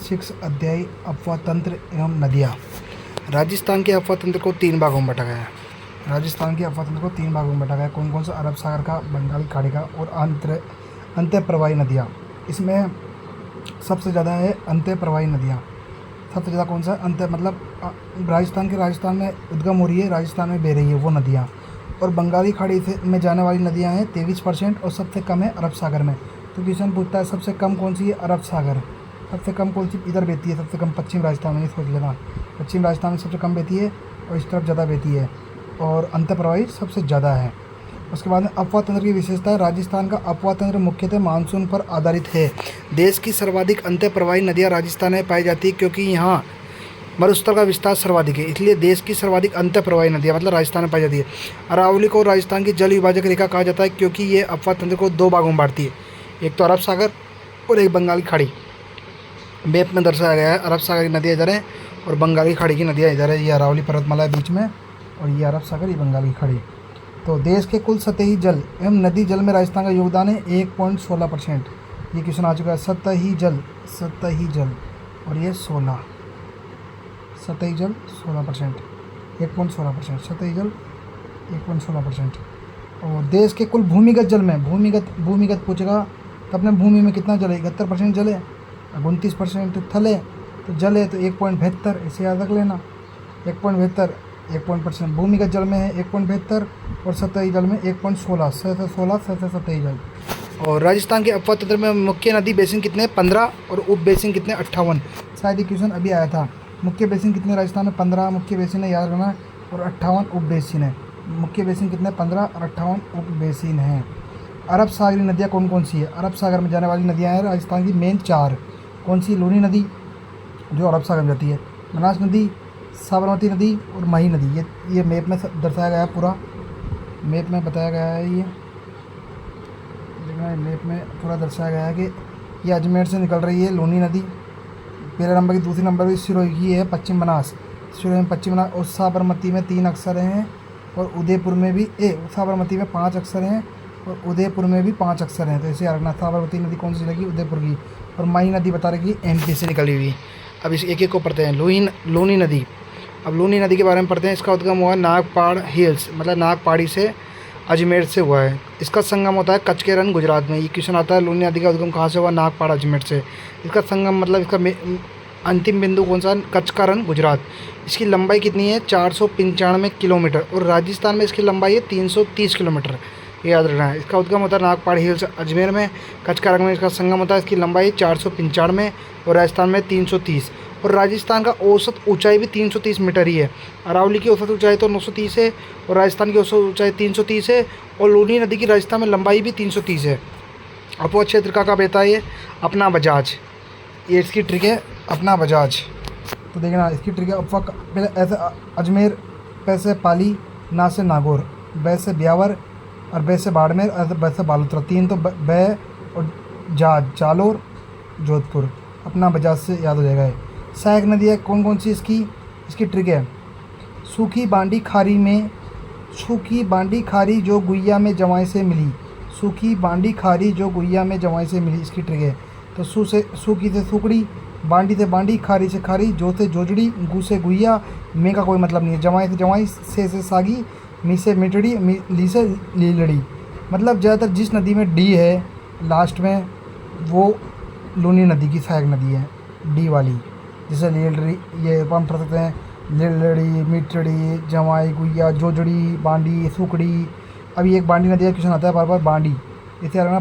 6 अध्याय अफवाह तंत्र एवं नदियाँ। राजस्थान के अफवाह तंत्र को 3 भागों में बांटा गया है। राजस्थान के अफवाह तंत्र को 3 भागों में बांटा गया है। कौन कौन सा? अरब सागर का, बंगाल की खाड़ी का और अंतः प्रवाही नदियाँ। इसमें सबसे ज़्यादा है अंतः प्रवाही नदियाँ। सबसे ज़्यादा कौन सा? अंतः मतलब राजस्थान में उद्गम हो रही है, राजस्थान में बह रही है वो नदियाँ। और बंगाली खाड़ी से में जाने वाली नदियाँ हैं 23% और सबसे कम है अरब सागर में। तो क्वेश्चन पूछता है सबसे कम कौन सी है? अरब सागर। सबसे कम कौन सी इधर बहती है? सबसे कम पश्चिम राजस्थान में, ये सोच लेना। पश्चिम राजस्थान में सबसे कम बहती है और इस तरफ ज़्यादा बहती है, और अंतः प्रवाही सबसे ज़्यादा है। उसके बाद में अफवाह तंत्र की विशेषता है। राजस्थान का अफवाह तंत्र मुख्यतः मानसून पर आधारित है। देश की सर्वाधिक अंतः प्रवाही नदियाँ राजस्थान में पाई जाती है, क्योंकि यहाँ मरुस्थल का विस्तार सर्वाधिक है, इसलिए देश की सर्वाधिक अंतः प्रवाही नदियाँ मतलब राजस्थान में पाई जाती है। अरावली को राजस्थान की जल विभाजक रेखा कहा जाता है, क्योंकि ये अफवाह तंत्र को 2 भागों में बांटती है, एक तो अरब सागर और एक बंगाल की खाड़ी। मैप में दर्शाया गया है अरब सागर की नदियाँ इधर है और बंगाल की खाड़ी की नदियाँ इधर है। ये अरावली पर्वतमाला है बीच में और ये अरब सागर, ये बंगाल की खाड़ी। तो देश के कुल सतही जल एवं नदी जल में राजस्थान का योगदान है 1.16%। ये क्वेश्चन आ चुका है। सतही जल और ये 16, सतही जल 16%, 1.16%, सतही जल 1.16%। और देश के कुल भूमिगत जल में, भूमिगत पूछेगा तो अपने भूमि में कितना जल है? 71% जल है, 29% थल है, तो जल है तो 1.72, इसे याद रख लेना। 1.72 1% भूमिगत जल में है 1.72 और सतही जल में 1.16, 16 सतही जल। और राजस्थान के अफवाह तंत्र में मुख्य नदी बेसिन कितने? 15 और उप बेसिन कितने? 58। शायद ये क्वेश्चन अभी आया था। मुख्य बेसिन कितने राजस्थान में? 15 मुख्य बेसिन है, याद रखना, और 58 उप बेसिन है। मुख्य बेसिन कितने? 15 और 58 उप बेसिन हैं। अरब सागरी नदियाँ कौन कौन सी है? अरब सागर में जाने वाली नदियाँ हैं राजस्थान की मेन 4। कौन सी? लूनी नदी जो अरब सागर में जाती है, बनास नदी, साबरमती नदी और मही नदी। ये मैप में दर्शाया गया है, पूरा मैप में बताया गया है। ये देखना, मैप में पूरा दर्शाया गया है कि ये अजमेर से निकल रही है लूनी नदी पहले नंबर की, दूसरी नंबर की सिरोही की है पश्चिम बनास, सिरोही में पश्चिम बनास, और साबरमती में 3 अक्षर हैं और उदयपुर में भी साबरमती में 5 अक्षर हैं और उदयपुर में भी 5 अक्षर हैं। तो इसे रखना। साबरमती नदी कौन सी लगी? उदयपुर की। और मही नदी बता रही कि एमपी से निकली हुई। अब इस एक एक को पढ़ते हैं। लूनी नदी। अब लूनी नदी के बारे में पढ़ते हैं। इसका उद्गम हुआ नागपाड़ हिल्स मतलब नागपाड़ी से, अजमेर से हुआ है। इसका संगम होता है कच्छ के रण, गुजरात में। ये क्वेश्चन आता है लूनी नदी का उद्गम कहाँ से हुआ? नागपाड़, अजमेर से। इसका संगम मतलब इसका अंतिम बिंदु कौन सा? कच्छ का रण, गुजरात। इसकी लंबाई कितनी है? 495 किलोमीटर और राजस्थान में इसकी लंबाई है 330 किलोमीटर, ये याद रखना है। इसका उद्गम होता है नागपाड़ हिल्स, अजमेर में। कच्छ का रण में इसका संगम होता है। इसकी लंबाई 495 और राजस्थान में 330। और राजस्थान का औसत ऊंचाई भी 330 मीटर ही है। अरावली की औसत ऊंचाई तो 930 है और राजस्थान की औसत ऊंचाई 330 है। और लूनी नदी की राजस्थान में लंबाई भी 330 है। अफवाह क्षेत्र का बेता है ये अपना बजाज। ये इसकी ट्रिक है, अपना बजाज। तो देखना इसकी ट्रिक है। अफवाह पहले ऐसे अजमेर, पै से पाली, ना से नागौर, बै से ब्यावर और बै से बाड़मेर और बै से बालोतरा। 3 तो बै और जालोर, जोधपुर। अपना बजाज से याद हो जाएगा ये। सहायक नदी है कौन कौन सी? इसकी ट्रिक है। सूखी बांडी खारी जो गुइया में जवाई से मिली। सूखी बांडी खारी जो गुइया में जवाई से मिली, इसकी ट्रिक है। तो सूखी से सूखड़ी, बांडी से बांडी, खारी से खारी, जो से जोजड़ी, गु से गुइया, में का कोई मतलब नहीं है। जवाई से जवाई, से सागी, मी से मिटड़ी, ली से लीलड़ी। मतलब ज़्यादातर जिस नदी में डी है लास्ट में वो लूनी नदी की सहायक नदी है, डी वाली। जैसे लीलड़ी, ये हम पढ़ सकते हैं, लीलड़ी, मिटड़ी, जवाई, गुइया, जोजड़ी, बांडी, सुकड़ी। अभी एक बांडी नदी का क्वेश्चन आता है बार बार, बांडी, इसे रखना।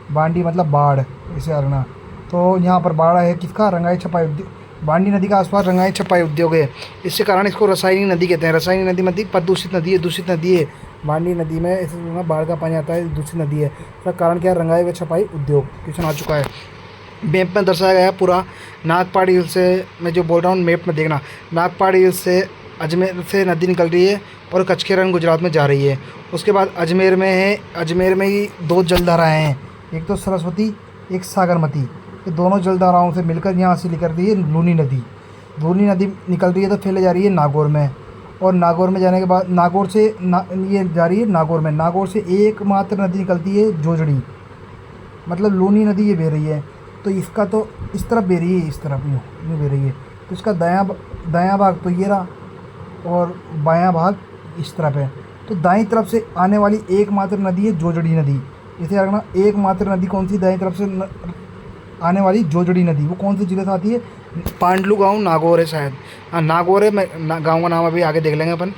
बांडी मतलब बाढ़, इसे रखना। तो यहाँ पर बाढ़ है किसका? रंगाई छपाई उद्योग। बांडी नदी का आसपास रंगाई छपाई उद्योग है, इसके कारण इसको रासायनिक नदी कहते हैं। रासायनिक नदी मतलब प्रदूषित नदी है, दूषित नदी है। बांडी नदी में इसे बाढ़ का पानी आता है, दूषित नदी है। इसका कारण क्या है? रंगाई व छपाई उद्योग। क्वेश्चन आ चुका है, मैप में दर्शाया गया है पूरा। नागपाड़ हिल से मैं जो बोल रहा हूँ मैप में देखना। नागपाड़ हिल से अजमेर से नदी निकल रही है और कच्छ के रण, गुजरात में जा रही है। उसके बाद अजमेर में है, अजमेर में ही 2 जलधाराएँ हैं, एक तो सरस्वती, एक सागरमती। ये दोनों जलधाराओं से मिलकर यहाँ से निकल रही है लूनी नदी। लूनी नदी निकल रही है तो फैले जा रही है नागौर में, और नागौर में जाने के बाद नागौर से ये जा रही है नागौर में। नागौर से एकमात्र नदी निकलती है जोजड़ी, मतलब लूनी नदी ये बह रही है। तो इसका तो इस तरफ बह रही है, इस तरफ यूँ यूँ बह रही है, तो इसका दायां भाग तो ये रहा और बायां भाग इस तरफ है। तो दाईं तरफ से आने वाली एकमात्र नदी है जोजड़ी नदी। इसे रखना, एकमात्र नदी कौन सी दाईं तरफ से आने वाली जोजड़ी नदी, वो कौन सी जिले से आती है? पांडलू गांव नागौर है शायद, हाँ नागौर है। मैं गांव का नाम अभी आगे देख लेंगे अपन।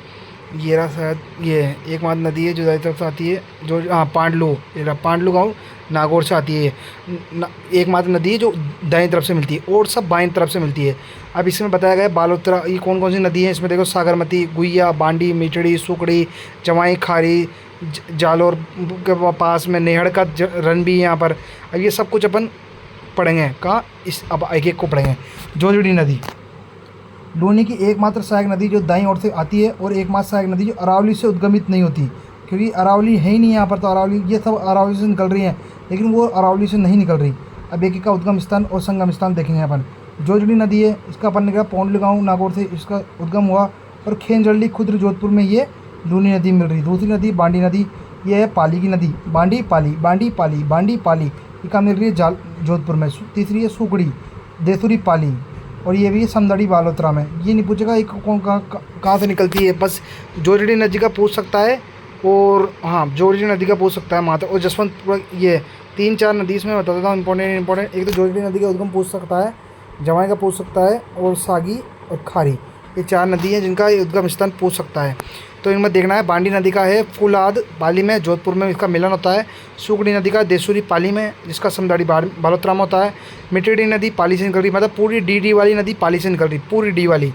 ये रहा शायद, ये एकमात्र नदी है जो दाईं तरफ से आती है, जो हाँ पांडलू, ये रहा पांडलू गांव नागौर से आती है। एकमात्र नदी है जो दाईं तरफ से मिलती है और सब बाईं तरफ से मिलती है। अब इसमें बताया गया बालोतरा, ये कौन कौन सी नदी है इसमें देखो, सागरमती, गुइया, बांडी, मिचड़ी, सुकड़ी, जवाई, खारी, जालोर के पास में नेहड़ का रन भी है यहाँ पर। अब ये सब कुछ अपन पढ़ेंगे कहाँ, इस अब एक एक को पढ़ेंगे। जोजड़ी नदी लूनी की एकमात्र सहायक नदी जो दाईं ओर से आती है और एकमात्र सहायक नदी जो अरावली से उद्गमित नहीं होती, क्योंकि अरावली है ही नहीं यहाँ पर। तो अरावली, ये सब अरावली से निकल रही हैं लेकिन वो अरावली से नहीं निकल रही। अब एक का उद्गम स्थान और संगम स्थान देखेंगे अपन। जोजड़ी नदी है, इसका अपन निकला पौंडली गाँव नागौर से इसका उद्गम हुआ और खेंजल्ली खुद्र जोधपुर में ये लूनी नदी मिल रही। दूसरी नदी बांडी नदी, ये है पाली की नदी, बांडी पाली, बांडी पाली, बांडी पाली, ये कहाँ मिल रही है? जोधपुर में। तीसरी है सुकड़ी, देसुरी पाली, और ये भी है समदड़ी बालोतरा में। ये नहीं पूछेगा एक कौन कहाँ से निकलती है, बस जोजड़ी नदी का पूछ सकता है और हाँ जोजड़ी नदी का पूछ सकता है माता और जसवंतपुर। ये 3-4 नदी इसमें बता देता हूँ इंपॉर्टेंट। एक तो जोजड़ी नदी का उद्गम पूछ सकता है, जवाई का पूछ सकता है और सागी और खारी, ये 4 नदी हैं जिनका उद्गम स्थान पूछ सकता है। तो इनमें देखना है, बांडी नदी का है फुलाद पाली में, जोधपुर में इसका मिलन होता है। सुकड़ी नदी का देसुरी पाली में, जिसका समदाड़ी बालोतरा में होता है। मिटेड़ी नदी पाली से निकल रही, मतलब पूरी डी वाली नदी पाली से निकल रही, पूरी डी वाली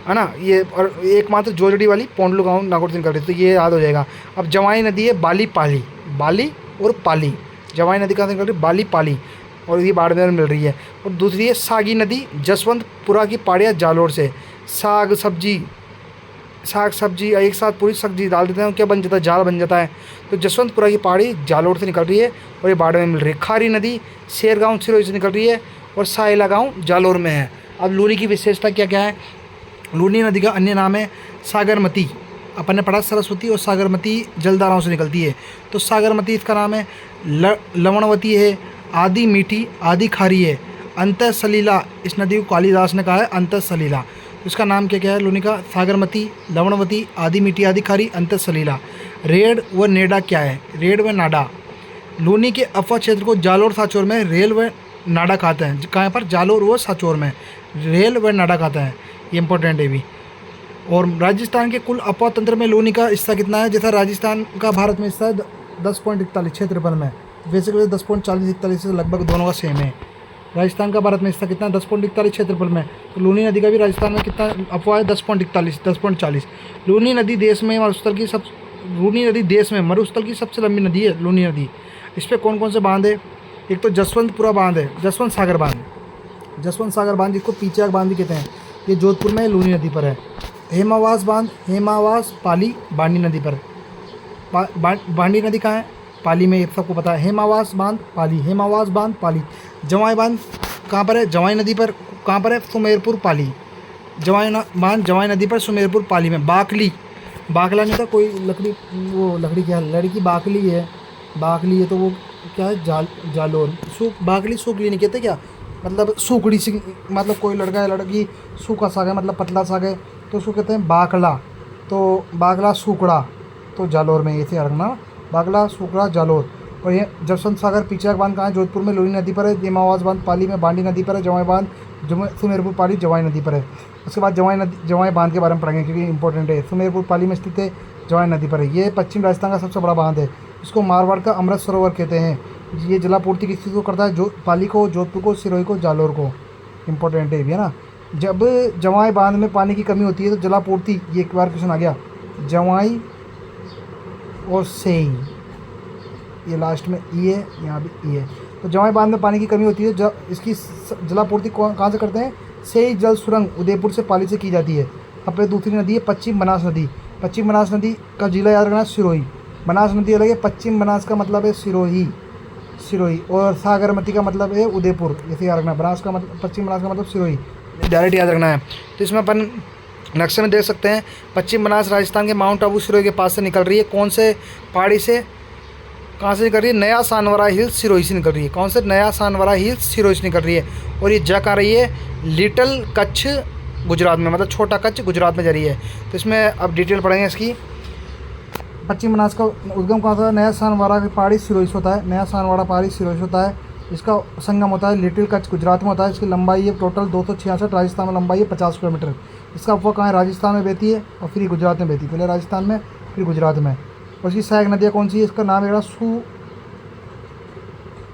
है ना ये। और एकमात्र जोजड़ी वाली पौंडलू गाँव नागौर से निकल रही, तो ये याद हो जाएगा। अब जवाई नदी है बाली पाली, बाली और पाली, जवाई नदी कहाँ से निकल रही? बाली पाली, और ये बाड़मेर में मिल रही है। और दूसरी है सागी नदी, जसवंतपुरा की पहाड़ियाँ जालोर से। साग सब्जी एक साथ पूरी सब्जी डाल देते हैं, क्या बन जाता है? जाल बन जाता है। तो जसवंतपुरा की पहाड़ी जालोर से निकल रही है और ये बाड़मेर में मिल रही है। खारी नदी शेरगांव सिरोही से निकल रही है और साइला गाँव जालोर में है। अब लूनी की विशेषता क्या क्या है? लूनी नदी का अन्य नाम है सागरमती, अपन ने पढ़ा सरस्वती और सागरमती जलधाराओं से निकलती है। तो सागरमती इसका नाम है। लवणवती है, आदि मीठी, आदि खारी है। अंतर सलीला, इस नदी को कालिदास ने कहा है अंतर सलीला। इसका नाम क्या क्या है लूनी का? सागरमती, लवणवती, आदि मीठी, आदि खारी, अंतर सलीला। रेड व नेडा क्या है? रेड व नाडा। लूनी के अफवा क्षेत्र को जालोर सांचौर में रेल व नाडा कहते हैं। कहाँ पर? जालोर व सांचौर में रेल व नाडा कहते हैं, ये इंपॉर्टेंट है भी। और राजस्थान के कुल अफवा तंत्र में लूनी का हिस्सा कितना है? जैसा राजस्थान का भारत में हिस्सा है 10.41 क्षेत्रफल में, वैसे 10.40-41 से लगभग दोनों का सेम है। राजस्थान का भारत में हिस्सा कितना है? 10.41 क्षेत्रफल में। तो लूनी नदी का भी राजस्थान में कितना अफवाह है? 10.40। लूनी नदी देश में मरुस्थल की सबसे लंबी नदी है लूनी नदी। इस पर कौन कौन से बांध है? एक तो जसवंतपुरा बांध है, जसवंत सागर बांध जिसको पीचाक बांध भी कहते हैं, ये जोधपुर में लूनी नदी पर है। हेमावास बांध, हेमावास पाली बांडी नदी पर। बांडी नदी कहाँ है? पाली में, ये सबको पता है। हेमावास बांध पाली, हेमावास बांध पाली। जवाई बांध कहाँ पर है? जवाई नदी पर। कहाँ पर है? सुमेरपुर पाली। बांध जवाई नदी पर, सुमेरपुर पाली में। बाकला नहीं था कोई लकड़ी, वो लकड़ी क्या है? लड़की बाकली है तो वो क्या है? जालोर। बाकली सूखली नहीं कहते क्या? मतलब सूखड़ी सी, मतलब कोई लड़का या लड़की सूखा साग है, मतलब पतला साग है, तो उसको कहते हैं बाकला। तो बाकला सूखड़ा, तो जालोर में ऐसे रखना, बाकला सूखड़ा जालोर। और ये जसवंत सागर पीचाक बांध कहाँ है? जोधपुर में लूनी नदी पर है। हेमावास बांध पाली में, बांडी नदी पर है। जवाई बांध सुमेरपुर पाली जवाई नदी पर है। उसके बाद जवाई बांध के बारे में पढ़ेंगे क्योंकि इंपॉर्टेंट है। सुमेरपुर पाली में स्थित है, जवाई नदी पर है। ये पश्चिम राजस्थान का सबसे बड़ा बांध है। इसको मारवाड़ का अमृत सरोवर कहते हैं। ये जलापूर्ति किस चीज़ को करता है? जो पाली को, जोधपुर को, सिरोही को, जालोर को। इंपॉर्टेंट है भी है ना। जब जवाई बांध में पानी की कमी होती है तो जलापूर्ति, ये एक बार क्वेश्चन आ गया, जवाई और सेई, ये लास्ट में ई है, यहाँ भी ई है। तो जवाई बांध में पानी की कमी होती है, इसकी जलापूर्ति कहाँ से करते हैं? सेई जल सुरंग उदयपुर से पाली से की जाती है। अब पे दूसरी नदी है पश्चिम बनास नदी। पश्चिम बनास नदी का जिला याद रखना सिरोही। बनास नदी अलग है, पश्चिम बनास का मतलब है सिरोही, और सागरमती का मतलब है उदयपुर, जैसे याद रखना। बनास का मतलब, पश्चिम बनास का मतलब सिरोही, डायरेक्ट याद रखना है। तो इसमें अपन नक्शे में देख सकते हैं, पश्चिम बनास राजस्थान के माउंट आबू सिरोही के पास से निकल रही है। कौन से पहाड़ी से? कहाँ से निकल रही है? नया सानवरा हिल्स सिरोही से निकल रही है। कौन से? नया सानवरा हिल्स सिरोही से निकल रही है। और ये जा कहाँ रही है? लिटिल कच्छ गुजरात में, मतलब छोटा कच्छ गुजरात में जा रही है। तो इसमें अब डिटेल पढ़ेंगे इसकी। पश्चिम बनास का उद्गम कहाँ था? नया सानवाड़ा की पहाड़ी सिरोही से होता है। नया सानवाड़ा पहाड़ी सिरोही से होता है। इसका संगम होता है लिटिल कच्छ गुजरात में होता है। इसकी लंबाई है टोटल 266, राजस्थान में लंबाई है 50 किलोमीटर। इसका अफवाह कहाँ है? राजस्थान में बहती है और फिर गुजरात में बहती है। पहले राजस्थान में फिर गुजरात में। और इसकी सहायक नदियाँ कौन सी है? इसका नाम है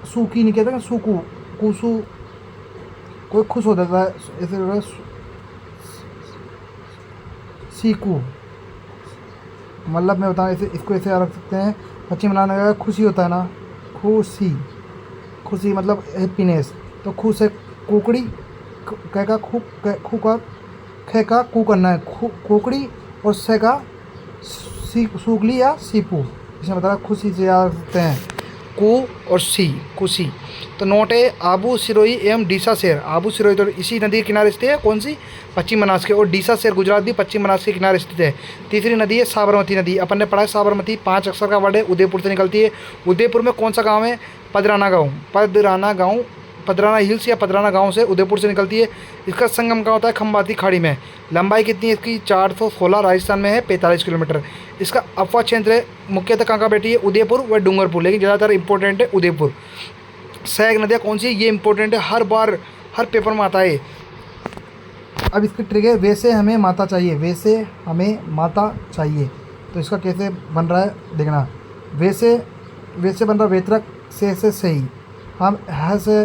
सूकी नहीं कहते ना, सूकू कुसू, कोई खुश हो जाता है ऐसे, सीकू, मतलब मैं बताऊँ ऐसे, इसको ऐसे रख सकते हैं। पश्चिम बनाने का खुशी होता है ना, खुशी, खुशी मतलब हैप्पीनेस। तो खुश है कोकड़ी, कह का खू, खू का खे का कू करना है, कोकड़ी, और से का सूगली या सीपू। इसमें बता खुशी से याद रखते हैं, कू और सी, खुशी। तो नोट है आबू सिरोही एवं डीसा शहर। आबू सिरोही तो इसी नदी के किनारे स्थित है। कौन सी? पश्चिम बनास के। और डीसा शहर गुजरात भी पश्चिम बनास के किनारे स्थित है। तीसरी नदी है साबरमती नदी। अपन ने पढ़ा है साबरमती 5 अक्षर का वर्ड है, उदयपुर से निकलती है। उदयपुर में कौन सा गाँव है? पदराना गाँव। पदराना गाँव, पदराना हिल्स या पदराना गांव से उदयपुर से निकलती है। इसका संगम कहाँ होता है? खंबाती खाड़ी में। लंबाई कितनी है इसकी? 416, राजस्थान में है 45 किलोमीटर। इसका अफवाह क्षेत्र है मुख्यतः कहाँ बैठी है? उदयपुर व डूंगरपुर, लेकिन ज़्यादातर इंपॉर्टेंट है उदयपुर। सहायक नदियाँ कौन सी है? ये इंपॉर्टेंट है, हर बार हर पेपर में आता है। अब इसकी ट्रिक है, वैसे हमें माता चाहिए, वैसे हमें माता चाहिए। तो इसका कैसे बन रहा है देखना। वैसे वैसे बन रहा वेत्रक से सही, हम है से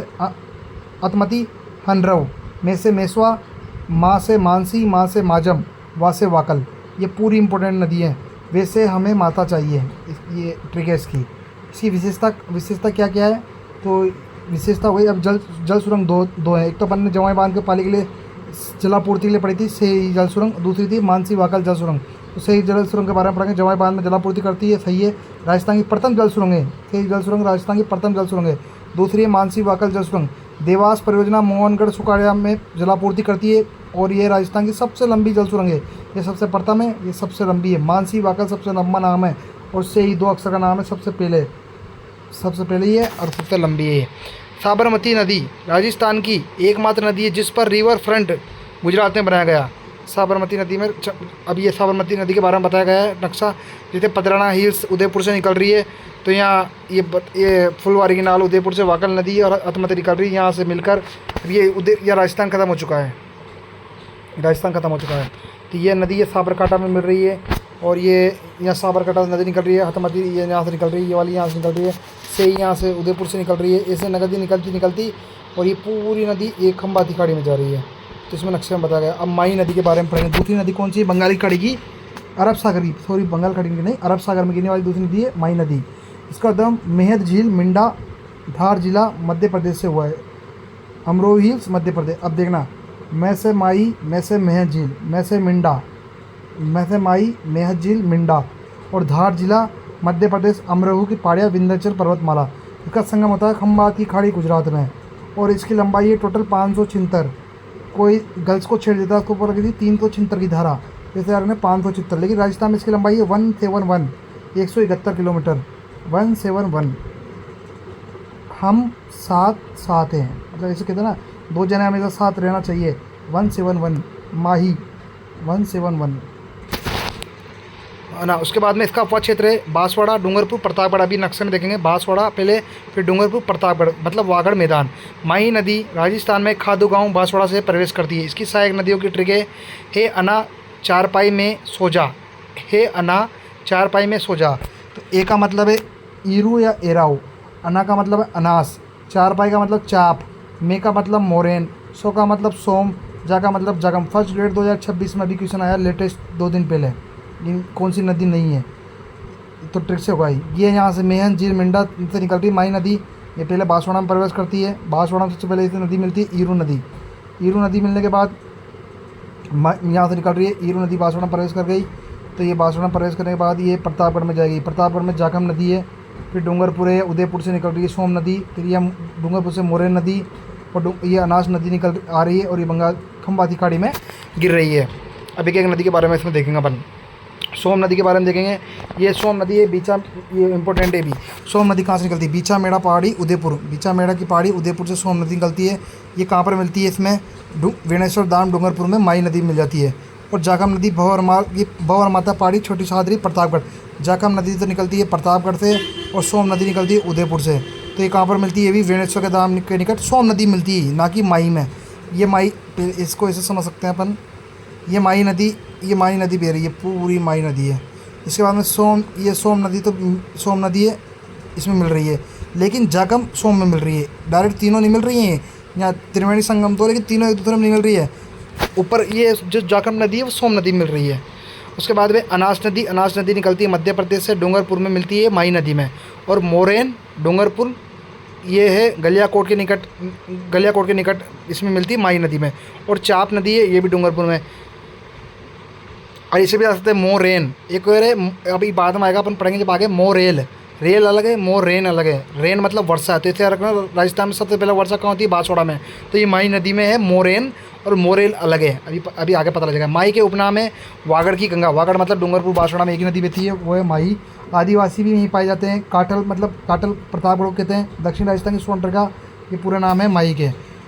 अतमती हनरव, में से मेसवा, माँ से मानसी, माँ से माजम, वा से वाकल। ये पूरी इंपॉर्टेंट नदी है। वैसे हमें माता चाहिए, ये ट्रिक है इसकी। इसकी विशेषता क्या क्या है? तो विशेषता वही, अब जल सुरंग दो है। एक तो अपन ने जवाई बांध के पाली के लिए जलापूर्ति के लिए पड़ी थी सही जल सुरंग, दूसरी थी मानसी वाकल जल सुरंग। तो सही जल सुरंग के बारे में पढ़ेंगे। जवाई बांध में जलापूर्ति करती है, सही है। राजस्थान की प्रथम जल सुरंग है, सही जल सुरंग राजस्थान की प्रथम जल सुरंग है। दूसरी है मानसी वाकल जल सुरंग। देवास परियोजना मोहनगढ़ सुखाड़िया में जलापूर्ति करती है और ये राजस्थान की सबसे लंबी जल सुरंग है। ये सबसे प्रथम है, ये सबसे लंबी है। मानसी वाकल सबसे लंबा नाम है और से ही 2 अक्षर का नाम है। सबसे पहले ये और सबसे लंबी है। साबरमती नदी राजस्थान की एकमात्र नदी है जिस पर रिवर फ्रंट गुजरात में बनाया गया। साबरमती नदी में अब ये साबरमती नदी के बारे में बताया गया है नक्शा। जैसे पदराना हिल्स उदयपुर से निकल रही है, तो यहाँ ये फुलवारी की नाल उदयपुर से वाकल नदी और अतमती निकल रही है। यहाँ से मिलकर ये राजस्थान ख़त्म हो चुका है, राजस्थान ख़त्म हो चुका है। तो ये नदी ये साबरकांठा में मिल रही है और ये यहाँ साबरकांठा नदी निकल रही है। हतमती ये यहाँ से निकल रही है, ये वाली यहाँ से निकल रही है, से यहाँ से उदयपुर से निकल रही है। ऐसे नदी निकलती और ये पूरी नदी एक खंबाती खाड़ी में जा रही है। तो इसमें नक्शे में बताया गया। अब माही नदी के बारे में पढ़ेंगे। दूसरी नदी कौन सी है? बंगाली खाड़ी की, अरब सागर की, सॉरी बंगाल खाड़ी की नहीं, अरब सागर में गिरने वाली दूसरी नदी है माही नदी। इसका उद्गम मेहद झील, मिंडा, धार जिला मध्य प्रदेश से हुआ है। अमरोही हिल्स मध्य प्रदेश। अब देखना, मैं से माई, मैं से मेहद झील, मैं से मिंडा, मैं से माई, मेहद झील, मिंडा और धार जिला मध्य प्रदेश। अमरोही की पहाड़ियाँ विंध्याचल पर्वतमाला। इसका संगम होता है खंबाती खाड़ी गुजरात में और इसकी लंबाई है टोटल 576। कोई गर्ल्स को छेड़ देता है उसको ऊपर लगी थी 376 की धारा, जैसे यार ने 576, लेकिन राजस्थान में इसकी लंबाई है 171, 171 किलोमीटर, 171। हम साथ हैं, मतलब ऐसे कहते हैं ना, 2 जने हमेशा साथ रहना चाहिए। 171 माही, 171 ना। उसके बाद में इसका अफवाह क्षेत्र है बांसवाड़ा, डूंगरपुर, प्रतापगढ़। अभी नक्शे में देखेंगे, बांसवाड़ा पहले, फिर डूंगरपुर, प्रतापगढ़, मतलब वागड़ मैदान। माही नदी राजस्थान में खादू गांव बांसवाड़ा से प्रवेश करती है। इसकी सहायक नदियों की ट्रिक है अना, चारपाई में सोजा, हे अना, चारपाई में सोजा। तो ए का मतलब है ईरू या एराऊ, अना का मतलब है अनास, चारपाई का मतलब चाप, मे का मतलब मोरेन, सो का मतलब सोम, जा का मतलब जगम। फर्स्ट ग्रेड 2026 में अभी क्वेश्चन आया लेटेस्ट 2 दिन पहले। कौन सी नदी नहीं है तो ट्रिक से होगा। ये यहाँ से मेहन झील मिंडा से निकलती है माही नदी। ये पहले बांसवाड़ा में प्रवेश करती है। बांसवाड़ा में सबसे पहले इसे नदी मिलती है ईरू नदी। ईरू नदी मिलने के बाद यहाँ से निकल रही है, ईरू नदी बांसवाड़ा में प्रवेश कर गई। तो ये बांसवाड़ा में प्रवेश करने के बाद ये प्रतापगढ़ में जाएगी। प्रतापगढ़ में जाखम नदी है, फिर डूंगरपुर है, उदयपुर से निकल रही है सोम नदी, फिर यह डूंगरपुर से मोरेन नदी और ये अनास नदी निकल आ रही है और ये बंगाल खंबाती खाड़ी में गिर रही है। अभी एक नदी के बारे में इसमें देखेंगे अपन। सोम नदी के बारे में देखेंगे। ये सोम नदी है, बीचा, ये इंपॉर्टेंट है भी। सोम नदी कहाँ से निकलती है? बीचा मेड़ा पहाड़ी उदयपुर, बीचा मेड़ा की पहाड़ी उदयपुर से सोम नदी निकलती है। ये कहाँ पर मिलती है? इसमें वेणेश्वर धाम डूंगरपुर में माई नदी मिल जाती है। और जाखम नदी ये भंवर माता पहाड़ी छोटी सादरी प्रतापगढ़, जाखम नदी तो निकलती है प्रतापगढ़ से और सोम नदी निकलती है उदयपुर से। तो ये कहाँ पर मिलती है? ये भी वेणेश्वर के धाम के निकट सोम नदी मिलती है, ना कि माई में। ये माई, इसको ऐसे समझ सकते हैं अपन, ये माई नदी बह रही है, पूरी माई नदी है। इसके बाद में ये सोम नदी, तो सोम नदी है, इसमें मिल रही है, लेकिन जागम सोम में मिल रही है। डायरेक्ट तीनों नहीं मिल रही हैं, यहाँ त्रिवेणी संगम तो, लेकिन तीनों एक दूसरे में नहीं मिल रही है। ऊपर ये जो जागम नदी है वो सोम नदी में मिल रही है। उसके बाद में अनास नदी निकलती है मध्य प्रदेश से, डूंगरपुर में मिलती है माई नदी में। और मोरेन डूंगरपुर ये है गलियाकोट के निकट इसमें मिलती है माई नदी में। और चाप नदी है, ये भी डूंगरपुर में। और इसे भी आ सकते हैं मोरेन, एक और है, अभी बाद में आएगा, अपन पढ़ेंगे जब आगे। मोरेल, रेल अलग है, मोरेन अलग है। रेन मतलब वर्षा है, तो इसे रखना। राजस्थान में सबसे पहले वर्षा कहाँ होती है? बांसवाड़ा में। तो ये माई नदी में है मोरेन, और मोरेल अलग है। अभी आगे पता लगेगा। माई के उपनाम है वागड़ की गंगा, वागड़ मतलब डूंगरपुर बांसवाड़ा में एक ही नदी बहती है, वो है माई। आदिवासी भी यहीं पाए जाते हैं। काटल मतलब काटल प्रतापगढ़ कहते हैं, दक्षिण राजस्थान की सोनभद्र का ये पूरा नाम है माई के।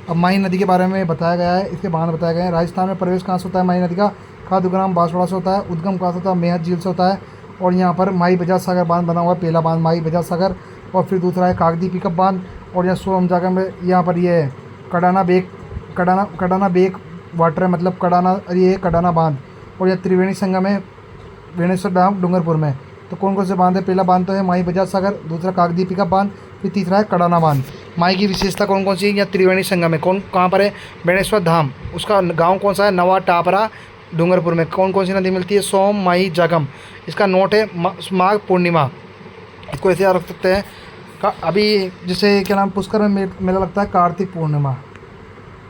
अब माई नदी के बारे में बताया गया है, इसके बांध बताए गए हैं। राजस्थान में प्रवेश कहाँ से होता है माई नदी का? खादुग्राम बांसवाड़ा से होता है। उद्गम कहाँ से होता है? मेहत झील से होता है। और यहाँ पर माई बजाज सागर बांध बना हुआ है, पहला बांध माई बजाज सागर। और फिर दूसरा है कागदी पिकअप बांध। और यहाँ सोम जगह में यहाँ पर ये कडाना बेक वाटर है, मतलब ये कडाना बांध। और यह त्रिवेणी संगम है वेणेश्वर धाम डूंगरपुर में। तो कौन कौन से बांध है? पहला बांध तो है माई बजाज सागर, दूसरा कागदी पिकअप बांध, फिर तीसरा है कडाना बांध। माई की विशेषता कौन कौन सी है? या त्रिवेणी संगम है, कहाँ पर है? वेणेश्वर धाम। उसका गांव कौन सा है? नवा टापरा डूंगरपुर में। कौन कौन सी नदी मिलती है? सोम, माई, जागम। इसका नोट है माघ पूर्णिमा, इसको ऐसे याद रख सकते हैं। अभी जैसे क्या नाम, पुष्कर में मेला लगता है कार्तिक पूर्णिमा,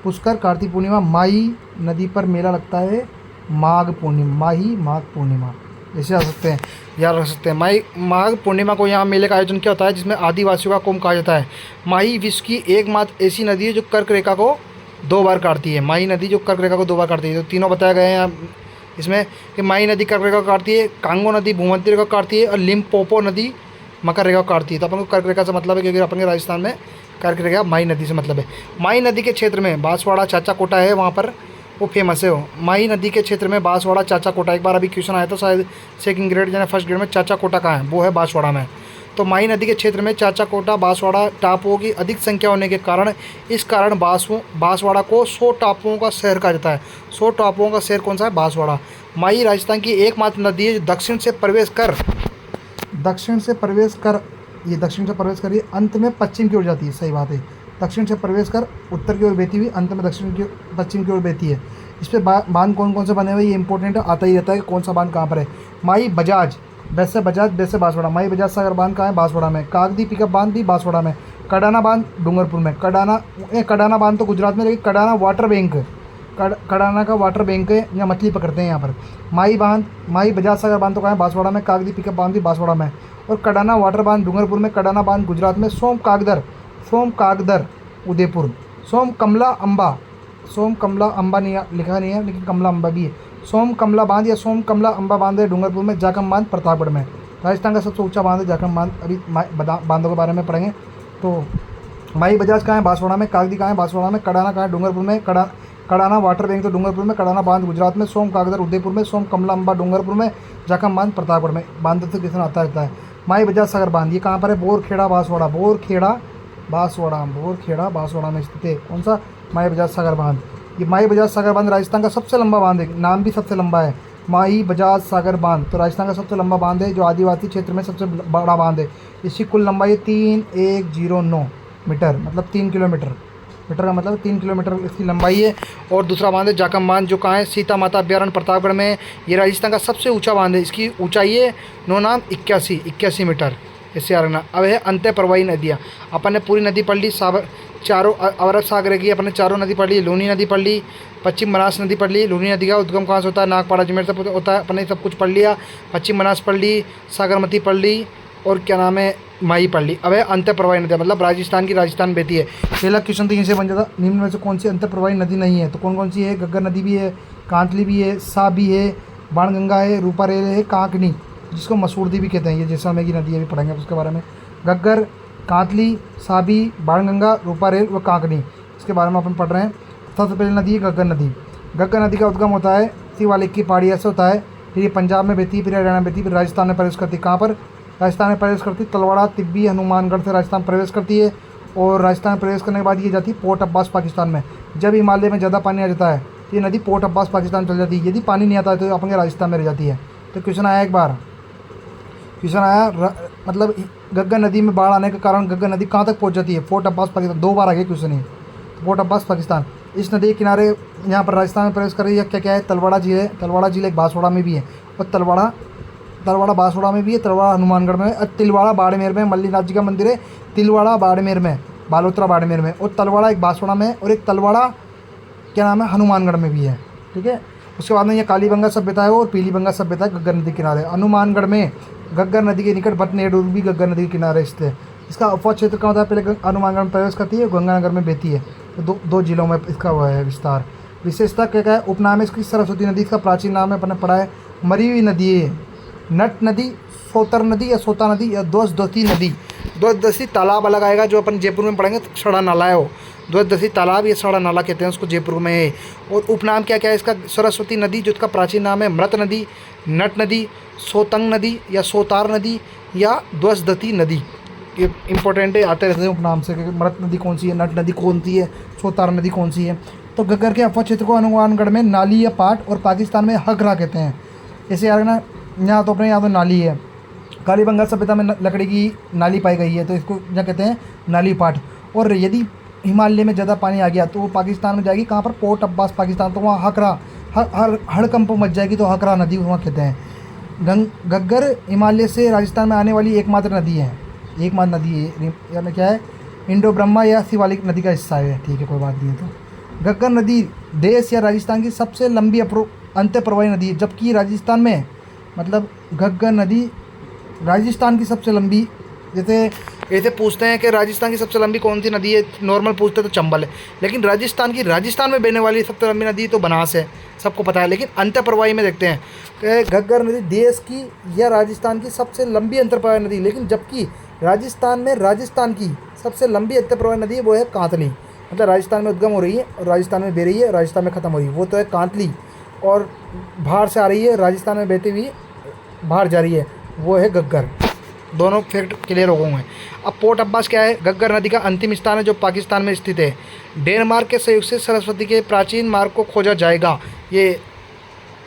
पुष्कर कार्तिक पूर्णिमा। माई नदी पर मेला लगता है माघ पूर्णिमा, ऐसे आ सकते हैं, याद रख सकते हैं। माघ पूर्णिमा को यहाँ मेले का आयोजन क्या होता है, जिसमें आदिवासियों का कुंभ कहा जाता है। माई विश्व की एकमात्र ऐसी नदी है जो कर्क रेखा को 2 बार काटती है। माई नदी जो कर्क रेखा को 2 बार काटती है। तो तीनों बताए गए हैं यहाँ इसमें कि माई नदी कर्क रेखा को काटती है, कांगो नदी भूमध्य रेखा को काटती है, और लिम्पोपो नदी मकर रेखा को काटती है। तो अपन को कर्क रेखा से मतलब है, क्योंकि अपन के राजस्थान में कर्क रेखा माई नदी से मतलब है। माई नदी के क्षेत्र में बांसवाड़ा चाचा कोटा है, वहाँ पर वो फेमस है। माई नदी के क्षेत्र में बांसवाड़ा चाचा कोटा, एक बार अभी क्वेश्चन आया था शायद सेकंड ग्रेड या फर्स्ट ग्रेड में, चाचा कोटा कहाँ है? वो है बांसवाड़ा में। तो माई नदी के क्षेत्र में चाचा कोटा बांसवाड़ा टापुओं की अधिक संख्या होने के कारण बांसवाड़ा को 100 टापुओं का शहर कहा जाता है। 100 टापुओं का शहर कौन सा है? बांसवाड़ा। माई राजस्थान की एकमात्र नदी है जो दक्षिण से प्रवेश कर ये दक्षिण से प्रवेश कर, ये अंत में पश्चिम की ओर जाती है। सही बात है, दक्षिण से प्रवेश कर उत्तर की ओर बहती हुई अंत में पश्चिम की ओर बहती है। इस पर बांध कौन कौन से बने हुए, ये इंपॉर्टेंट है, आता ही रहता है कि कौन सा बांध कहाँ पर है। माई बजाज, वैसे बांसवाड़ा। माई बजाज सागर बांध कहाँ है? बांसवाड़ा में। कागदी पिकअप बांध भी बांसवाड़ा में। कडाना बांध डूंगरपुर में। कडाना बांध तो गुजरात में, लेकिन कडाना वाटर बैंक, कडाना का वाटर बैंक है, यहाँ मछली पकड़ते हैं यहाँ पर। माई बजाज सागर बांध तो कहाँ है? बांसवाड़ा में। कागदी पिकअप बांध भी बांसवाड़ा में। और कडाना वाटर बांध डूंगरपुर में। कडाना बांध गुजरात में। सोम कागदर उदयपुर। सोम कमला अम्बा नहीं लिखा नहीं है, लेकिन कमला अम्बा भी है। सोम कमला बांध या सोम कमला अम्बा बांध है डूंगरपुर में। जाखम बांध प्रतापगढ़ में। राजस्थान का सबसे ऊंचा बांध है जाखम बांध। अभी बांधों के बारे में पढ़ेंगे। तो माई बजाज कहाँ है? बांसवाड़ा में। कागदी कहाँ है? बांसवाड़ा में। कडाना कहाँ है? डूंगरपुर में। कडाना वाटर बैंक तो डूंगरपुर में। कडाना बांध गुजरात में। सोम कागदर उदयपुर में। सोम कमला अम्बा डूंगरपुर में। जाखम बांध प्रतापगढ़ में। बांध से किसान आता रहता है। माई बजाज सागर बांध ये कहाँ पर है? बोरखेड़ा बांसवाड़ा में स्थित है। कौन सा? माई बजाज सागर बांध। ये माई बजाज सागर बांध राजस्थान का सबसे लंबा बांध है, नाम भी सबसे लंबा है, माई बजाज सागर बांध। तो राजस्थान का सबसे लंबा बांध है, जो आदिवासी क्षेत्र में सबसे बड़ा बांध है। इसकी कुल लंबाई 3109 मीटर, मतलब 3 किलोमीटर। मीटर का मतलब 3 किलोमीटर इसकी लंबाई है। और दूसरा बांध है जाखम बांध, जो कहाँ है? सीता माता अभ्यारण्य प्रतापगढ़ में। ये राजस्थान का सबसे ऊंचा बांध है, इसकी ऊंचाई है 81 मीटर। इससे आरना। अब है अंत्य प्रवाही नदियाँ। अपन ने पूरी नदी पढ़ ली, चारों अरब सागर की अपन ने चारों नदी पढ़ ली। लूनी नदी पढ़ ली, पश्चिम बनास नदी पढ़ ली। लूनी नदी का उद्गम कहाँ से होता है? नागपाड़ा अजमेर से होता है। अपन ने सब कुछ पढ़ लिया। पश्चिम बनास पढ़ ली, सागरमती पढ़ ली, और क्या नाम है, माई पढ़ ली। अब है अंत्य प्रवाही नदी, मतलब राजस्थान बहती है। पहला क्वेश्चन तो यहीं से बन जाता, निम्न में से कौन सी अंत्य प्रवाही नदी नहीं है? तो कौन कौन सी है? घग्गर नदी भी है, कांतली भी है, सा भी है, बाणगंगा है, रूपारेल है, कांकनी जिसको मसूरदी भी कहते हैं, ये जैसलमेर की नदी है, अभी पढ़ेंगे उसके बारे में। घग्गर, कातली, साबी, बाणगंगा, रूपारेल व कांकनी, इसके बारे में अपन पढ़ रहे हैं। सबसे पहली नदी है घग्गर नदी। घग्गर नदी का उद्गम होता है शिवालिक की पहाड़ी से होता है, फिर ये पंजाब में बहती है, फिर हरियाणा में बहती है, फिर राजस्थान में प्रवेश करती है। कहाँ पर? राजस्थान में प्रवेश करती है, तलवाड़ा, तिब्बी, हनुमानगढ़ से राजस्थान प्रवेश करती है, और राजस्थान में प्रवेश करने के बाद ये जाती है पोर्ट अब्बास पाकिस्तान में। जब हिमालय में ज़्यादा पानी आ जाता है तो ये नदी पोर्ट अब्बास पाकिस्तान चल जाती है। यदि पानी नहीं आता है तो अपन के राजस्थान में रह जाती है। तो क्वेश्चन आया एक बार, क्वेश्चन आया मतलब घग्गर नदी में बाढ़ आने के कारण घग्गर नदी कहाँ तक पहुँच जाती है? पोर्ट अब्बास पाकिस्तान। 2 बार आ गया क्वेश्चन ही, पोर्ट अब्बास पाकिस्तान। इस नदी के किनारे यहाँ पर राजस्थान में प्रवेश कर रही है। क्या क्या है? तलवाड़ा झील है, तलवाड़ा झील एक बांसवाड़ा में भी है, और तलवाड़ा बांसवाड़ा में भी है, तलवाड़ा हनुमानगढ़ में है, तिलवाड़ा बाड़मेर में मल्लीनाथ जी का मंदिर है, तिलवाड़ा बाड़मेर में, बालोतरा बाड़मेर में, और तलवाड़ा एक बांसवाड़ा में, और एक तलवाड़ा क्या नाम है हनुमानगढ़ में भी है। ठीक है। उसके बाद में ये कालीबंगा सभ्यता है और पीलीबंगा सभ्यता है घग्गर नदी के किनारे। हनुमानगढ़ में घग्गर नदी के निकट भटनेडुर भी घग्गर नदी के किनारे स्थित है। इसका अफवाह क्षेत्र कहाँ होता है? पहले हनुमानगढ़ में प्रवेश करती है, गंगानगर में बहती है। तो दो जिलों में इसका वह है विस्तार। विशेषता क्या क्या है? उपनाम है इसकी सरस्वती नदी। इसका प्राचीन नाम है, अपने पढ़ा है, मरी हुई नदी है, नट नदी, सोतर नदी या सोता नदी या ध्वजदसी नदी। ध्वजदसी तालाब अलग आएगा जो अपन जयपुर में पढ़ेंगे, तो सड़ा नाला है वो, ध्वजदसी तालाब या सड़ा नाला कहते हैं उसको, जयपुर में है। और उपनाम क्या क्या है इसका? सरस्वती नदी जो इसका प्राचीन नाम है, मृत नदी, नट नदी, सोतंग नदी या सोतार नदी या ध्वजदसी नदी। ये इंपॉर्टेंट है, आते रहते हैं उपनाम से, क्योंकि मृत नदी कौन सी है, नट नदी कौन सी है, सोतार नदी कौन सी है। तो घग्गर के अफवाह क्षेत्र को हनुमानगढ़ में नाली या पाट और पाकिस्तान में हकरा कहते हैं। ऐसे यार ना, यहाँ तो अपने यहाँ तो नाली है। कालीबंगा सभ्यता में लकड़ी की नाली पाई गई है, तो इसको क्या कहते हैं? नाली पाट। और यदि हिमालय में ज़्यादा पानी आ गया तो वो पाकिस्तान में जाएगी, कहाँ पर? पोर्ट अब्बास पाकिस्तान। तो वहाँ हकरा हड़कंप मच जाएगी, तो हकरा नदी वहाँ कहते हैं। घग्गर हिमालय से राजस्थान में आने वाली एकमात्र नदी है, एकमात्र नदी है, यानी क्या है? इंडो ब्रह्मा या शिवालिक नदी का हिस्सा है। ठीक है, कोई बात नहीं है। तो घग्गर नदी देश या राजस्थान की सबसे लंबी अंत्य प्रवाही नदी है, जबकि राजस्थान में मतलब घग्गर नदी राजस्थान की सबसे लंबी, जैसे ऐसे पूछते हैं कि राजस्थान की सबसे लंबी कौन सी नदी है, नॉर्मल पूछते तो चंबल है, लेकिन राजस्थान में बहने वाली सबसे लंबी नदी तो बनास है, सबको पता है। लेकिन अंतर्प्रवाही में देखते हैं कि घग्गर नदी देश की या राजस्थान की सबसे लंबी अंतर्प्रवाही नदी, लेकिन जबकि राजस्थान की सबसे लंबी अंतर्प्रवाही नदी वो है कांतली। मतलब राजस्थान में उद्गम हो रही है और राजस्थान में बह रही है, राजस्थान में ख़त्म हो रही है, वो तो है कांतली। और बाहर से आ रही है, राजस्थान में बहती हुई बाहर जा रही है, वो है घग्गर। दोनों फैक्ट क्लियर हो गए हैं। अब पोर्ट अब्बास क्या है? घग्गर नदी का अंतिम स्थान है जो पाकिस्तान में स्थित है। डेनमार्क के सहयोग से सरस्वती के प्राचीन मार्ग को खोजा जाएगा। ये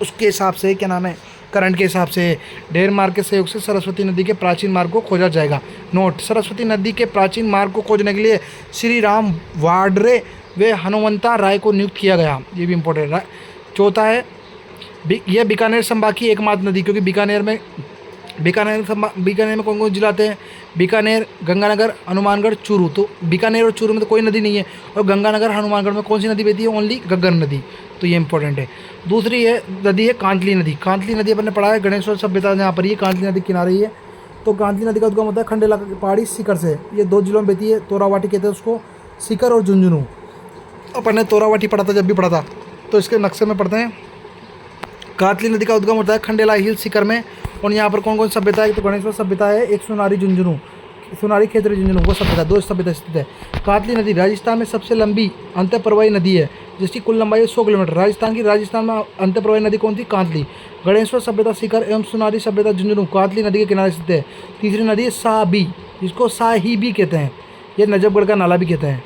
उसके हिसाब से क्या नाम है, करंट के हिसाब से डेनमार्क के सहयोग से सरस्वती नदी के प्राचीन मार्ग को खोजा जाएगा। नोट, सरस्वती नदी के प्राचीन मार्ग को खोजने के लिए श्री राम वाड्रे व हनुमंता राय को नियुक्त किया गया। ये भी इम्पोर्टेंट है। चौथा है, यह बीकानेर संभाग की एकमात्र नदी, क्योंकि बीकानेर में कौन कौन जिला आते हैं? बीकानेर, गंगानगर, हनुमानगढ़, चूरू। तो बीकानेर और चूरू में तो कोई नदी नहीं है, और गंगानगर, हनुमानगढ़ में कौन सी नदी बहती है? ओनली घग्गर नदी। तो ये इंपॉर्टेंट है। दूसरी है नदी है कांतली नदी। कांतली नदी अपन ने पढ़ा है, गणेश्वर सभ्यता यहाँ पर ये कांतली नदी किनारे ही है। तो कांतली नदी का उद्गम होता है खंड इलाका की पहाड़ी सीकर से। ये 2 जिलों में बहती है, तोरावाटी कहते हैं उसको, सीकर और झुंझुनू। अपन ने तोरावाटी पढ़ा था जब भी पढ़ा था, तो इसके नक्शे में पढ़ते हैं। कांतली नदी का उद्गम होता है खंडेला हिल सीकर में। और यहाँ पर कौन कौन सभ्यता है? तो गणेश्वर सभ्यता है, एक सोनारी झुंझुनू, सोनारी क्षेत्र झुंझुनू, वो सभ्यता, 2 सभ्यता स्थित है। कांतली नदी राजस्थान में सबसे लंबी अंतःप्रवाही नदी है, जिसकी कुल लंबाई 100 किलोमीटर। राजस्थान में अंतःप्रवाही नदी कौन थी? कांतली। गणेश्वर सभ्यता सीकर एवं सोनारी सभ्यता झुंझुनू कांतली नदी के किनारे स्थित है। तीसरी नदी है साबी, जिसको साहिबी कहते हैं। ये नजफगढ़ का नाला भी कहते हैं,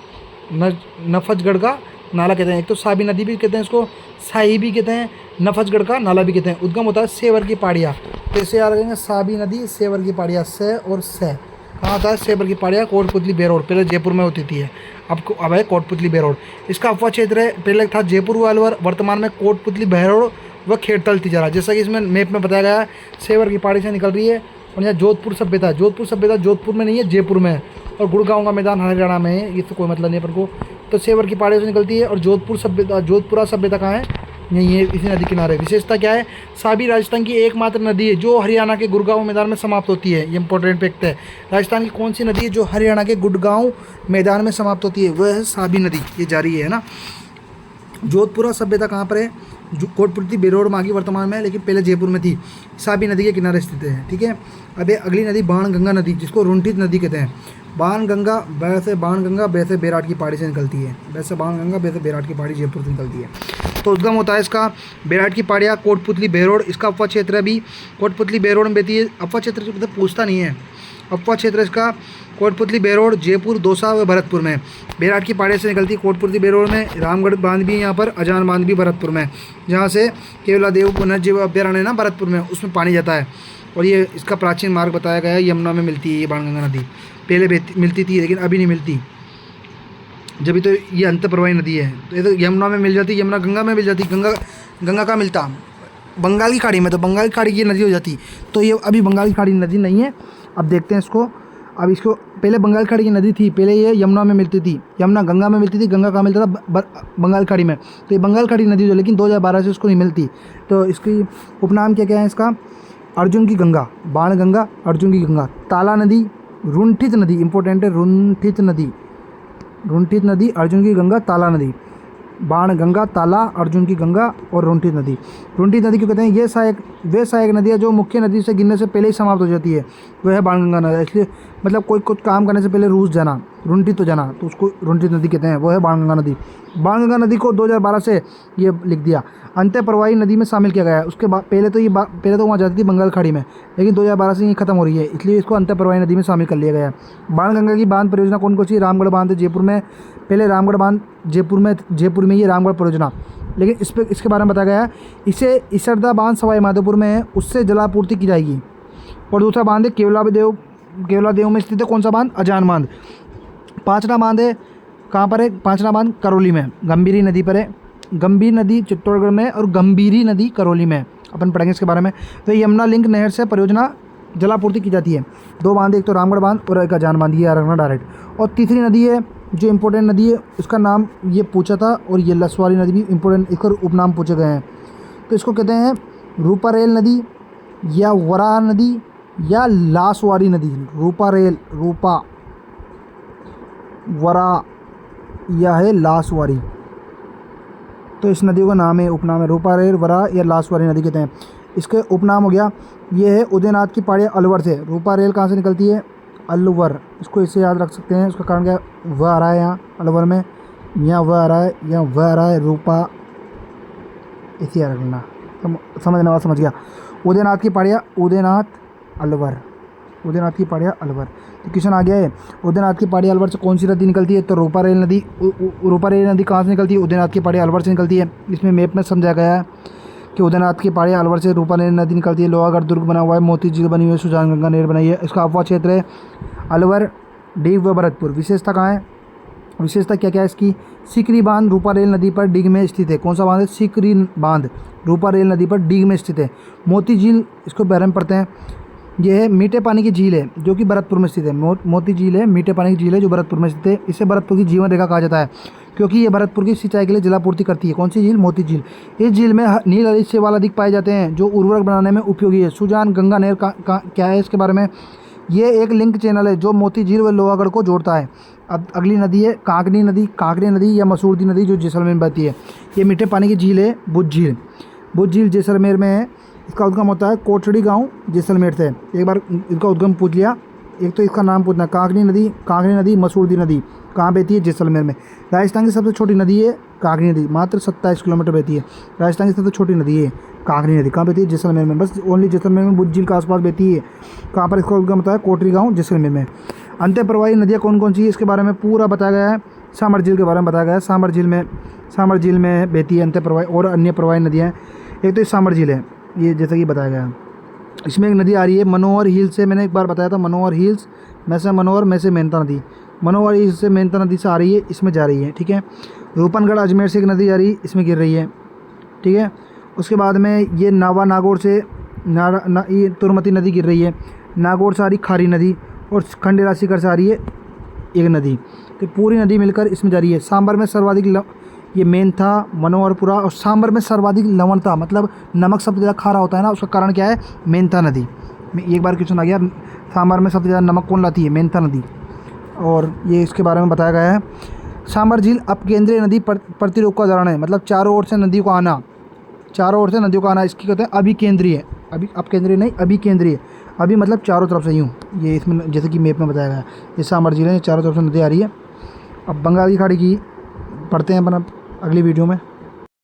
नफजगढ़ का नाला कहते हैं। एक तो साबी नदी भी कहते हैं इसको, साहिबी कहते हैं, नफजगढ़ का नाला भी कहते हैं। उद्गम होता है सेवर की पहाड़ियाँ। कैसे याद रखेंगे? साबी नदी, सेवर की पहाड़ियाँ, से और से। कहाँ होता है? सेवर की पहाड़ियाँ, कोटपुतली बेरोड। पहले जयपुर में होती थी, अब है कोटपुतली बेरोड। इसका अफवाह क्षेत्र है, पहले था जयपुर व अलवर, वर्तमान में कोटपुतली बेरोड व खेड़तल तिजारा। जैसा कि इसमें मैप में बताया गया है, सेवर की पहाड़ी से निकल रही है। और यहाँ जोधपुर सभ्यता जोधपुर में नहीं है, जयपुर में है। और गुड़गांव का मैदान हरियाणा में है, ये तो कोई मतलब नहीं है अपन को। तो सेवर की पहाड़ी से निकलती है। और जोधपुरा सभ्यता कहाँ है? यही है, इसी नदी किनारे। विशेषता क्या है? साबी राजस्थान की एकमात्र नदी है जो हरियाणा के गुड़गांव मैदान में समाप्त होती है। ये इंपॉर्टेंट फैक्ट है। राजस्थान की कौन सी नदी है जो हरियाणा के गुड़गांव मैदान में समाप्त होती है? वह है साबी नदी। ये जारी है ना। जोधपुरा सभ्यता कहाँ पर है? जो कोटपुतली बेरोड मागी वर्तमान में है, लेकिन पहले जयपुर में थी, साबी नदी के किनारे स्थित है। ठीक है, अब अगली नदी बाणगंगा नदी, जिसको रुंठित नदी कहते हैं। बाणगंगा वैसे बेराट की पहाड़ी से निकलती है, वैसे बाणगंगा वैसे बेराट की पहाड़ी जयपुर से निकलती है। तो उद्गम होता है इसका बेराट की पहाड़ियाँ कोटपुतली बेरोड, इसका अफवाह क्षेत्र भी कोटपुतली बेरोड में बहती है। अफवाह क्षेत्र जो मतलब पूछता नहीं है, अफवाह क्षेत्र इसका कोटपुतली बेरोड, जयपुर, दौसा व भरतपुर में। बेराट की पहाड़ी से निकलती है कोटपुतली बेरोड में। रामगढ़ बांध भी है यहाँ पर, अजान बांध भी भरतपुर में, जहाँ से केवलादेव पुनर्जीव अभ्यारण्य है ना भरतपुर में, उसमें पानी जाता है। और ये इसका प्राचीन मार्ग बताया गया है, यमुना में मिलती है ये बाणगंगा नदी। पहले मिलती थी लेकिन अभी नहीं मिलती, जब तो ये अंत प्रवाही नदी है। तो ये तो यमुना में मिल जाती, यमुना गंगा में मिल जाती, गंगा का मिलता बंगाल की खाड़ी में, तो बंगाल की खाड़ी की नदी हो जाती। तो ये अभी बंगाल की खाड़ी नदी नहीं है। अब देखते हैं इसको, अब इसको पहले बंगाल की खाड़ी की नदी थी, पहले ये यमुना में मिलती थी, यमुना गंगा में मिलती थी, गंगा का मिलता था बंगाल की खाड़ी में। तो ये बंगाल की खाड़ी नदी जो, लेकिन 2012 से इसको नहीं मिलती। तो इसकी उपनाम क्या क्या है इसका? अर्जुन की गंगा, बाणगंगा, अर्जुन की गंगा, ताला नदी, रुंठित नदी, इंपॉर्टेंट है, रुंठित नदी, अर्जुन की गंगा, ताला नदी, बाणगंगा, ताला, अर्जुन की गंगा और रुंठित नदी। रुंठित नदी क्यों कहते हैं? ये सहायक नदी है जो मुख्य नदी से गिरने से पहले ही समाप्त हो जाती है, वह है बाणगंगा नदी। इसलिए मतलब कोई कुछ काम करने से पहले रूस जाना, रुंठित हो जाना, तो उसको रुंठित नदी कहते हैं, वो है बाणगंगा नदी। बाणगंगा नदी को 2012 से ये लिख दिया, अंत्य प्रवाही नदी में शामिल किया गया है। उसके बाद पहले तो वहाँ जाती थी बंगाल खाड़ी में, लेकिन 2012 से ये खत्म हो रही है, इसलिए इसको अंत्य प्रवाही नदी में शामिल कर लिया गया है। बाणगंगा की बांध परियोजना कौन सी? रामगढ़ बांध है जयपुर में, पहले रामगढ़ बांध जयपुर में ये रामगढ़ परियोजना, लेकिन इसके बारे में बताया गया है, इसे इसरदा बांध सवाई माधोपुर में है, उससे जलापूर्ति की जाएगी। और दूसरा बांध है केवलादेव में स्थित है, कौन सा बांध? अजान बांध। पांचना बांध है कहाँ पर है? पांचना बांध करौली में, गंभीरी नदी पर है। गंभीर नदी चित्तौड़गढ़ में और गंभीरी नदी करौली में, अपन पढ़ेंगे इसके बारे में। तो यमुना लिंक नहर से परियोजना जलापूर्ति की जाती है। 2 बांध, एक तो रामगढ़ बांध और एक अजान बांध, ये आ रहा डायरेक्ट। और तीसरी नदी है जो इम्पोर्टेंट नदी है, उसका नाम ये पूछा था, और ये लसवारी नदी भी इम्पोर्टेंट, इसका उपनाम पूछे गए हैं। तो इसको कहते हैं रूपारेल नदी या वरा नदी या लासवारी नदी। रूपा वरा या है लासवारी। तो इस नदियों का नाम है, उपनाम है, रूपारेल, वरा या लासवारी नदी कहते हैं। इसके उपनाम हो गया, ये है उदयनाथ की पहाड़ी अलवर से। रूपारेल कहाँ से निकलती है? अलवर, इसको इसे याद रख सकते हैं। उसका कारण क्या? वह आ रहा है यहाँ अलवर में, यहाँ वह आ रहा है, यहाँ वह आ रहा है, रूपा, इसे याद रखना, समझने वाला समझ गया। उदयनाथ की पहाड़ियाँ, उदयनाथ की पहाड़ियाँ अलवर। तो क्वेश्चन आ गया है, उदयनाथ की पहाड़ी अलवर से कौन सी नदी निकलती है? तो रूपारेल नदी। रूपारेल नदी कहाँ से निकलती है? उदयनाथ की पहाड़ी अलवर से निकलती है। इसमें मैप में समझाया गया है कि उदयनाथ की पहाड़ी अलवर से रूपारेल नदी निकलती है। लोहागढ़ दुर्ग बना हुआ है, मोती झील बनी हुई है, सुजानगंगा नहर बनाई है। इसका अफवाह क्षेत्र है अलवर, डीग व भरतपुर। विशेषता कहाँ है? विशेषता क्या क्या है इसकी? सिकरी बांध रूपारेल नदी पर डीग में स्थित है। कौन सा बांध है? सिकरी बांध रूपारेल नदी पर डीग में स्थित है। मोती झील, इसको बारे में पढ़ते हैं, यह है मीठे पानी की झील है जो कि भरतपुर में स्थित है। मोती झील है, मीठे पानी की झील है जो भरतपुर में स्थित है। इसे भरतपुर की जीवन रेखा कहा जाता है क्योंकि ये भरतपुर की सिंचाई के लिए जलापूर्ति करती है। कौन सी झील? मोती झील। इस झील में नील हरित शैवाल अधिक पाए जाते हैं जो उर्वरक बनाने में उपयोगी है। सुजान गंगा नहर क्या है इसके बारे में? ये एक लिंक चैनल है जो मोती झील व लोहागढ़ को जोड़ता है। अब अगली नदी है कांकरी नदी या मसूरदी नदी जो जैसलमेर में बहती है। ये मीठे पानी की झील है बुद्ध झील जैसलमेर में है। इसका उद्गम होता है कोठड़ी गांव जैसलमेर से। एक बार इसका उद्गम पूछ लिया, एक तो इसका नाम पूछना, कांकरी नदी मसूरदी नदी कहाँ बहती है? जैसलमेर में। राजस्थान की सबसे छोटी नदी है कांकरी नदी, मात्र 27 किलोमीटर बहती है। राजस्थान की सबसे छोटी नदी है कांकरी नदी, कहाँ बहती है? जैसलमेर में, बस ओनली जैसलमेर में, बुद्ध झील के आसपास बहती है। कहाँ पर इसका उद्गम होता है? कोठड़ी गाँव जैसलमेर में। अंत्य प्रवाही नदियाँ कौन कौन सी है इसके बारे में पूरा बताया गया है। सामर झील के बारे में बताया गया है। सामर झील में बहती है अंत्य प्रवाही और अन्य प्रवाही नदियाँ। एक तो सामर झील है, ये जैसा कि बताया गया है। इसमें एक नदी आ रही है मनोहर हिल से, मैंने एक बार बताया था, मनोहर हिल्स में से मेहनता नदी, मनोहर हिल्स से मेहनता नदी से आ रही है, इसमें जा रही है। ठीक है। रूपनगढ़ अजमेर से एक नदी जा रही है, इसमें गिर रही है। ठीक है। उसके बाद में ये नागौर से ये तुरमती नदी गिर रही है। नागौर से आ रही खारी नदी और खंडेरा शिखर से आ रही है एक नदी। तो पूरी नदी मिलकर इसमें जा रही है। सांबर में सर्वाधिक ये मेंथा, मनोहरपुरा और सांबर में सर्वाधिक लवणता, मतलब नमक सबसे ज़्यादा खारा होता है ना, उसका कारण क्या है? मेंथा नदी। एक बार क्वेश्चन आ गया, सांबर में सबसे ज़्यादा नमक कौन लाती है? मेंथा नदी। और ये इसके बारे में बताया गया है। सांबर झील अपकेंद्रीय नदी प्रतिरूप का उदाहरण है, मतलब चारों ओर से नदी को आना, चारों ओर से नदियों का आना इसकी कहते हैं अभिकेंद्रीय। अभी अपकेंद्रीय नहीं, अभिकेंद्रीय। अभी मतलब चारों तरफ से यूँ, ये इसमें जैसे कि मैप में बताया गया है, ये सामर जिले में चारों तरफ से नदी आ रही है। अब बंगाल की खाड़ी की पढ़ते हैं अपन अब अगली वीडियो में।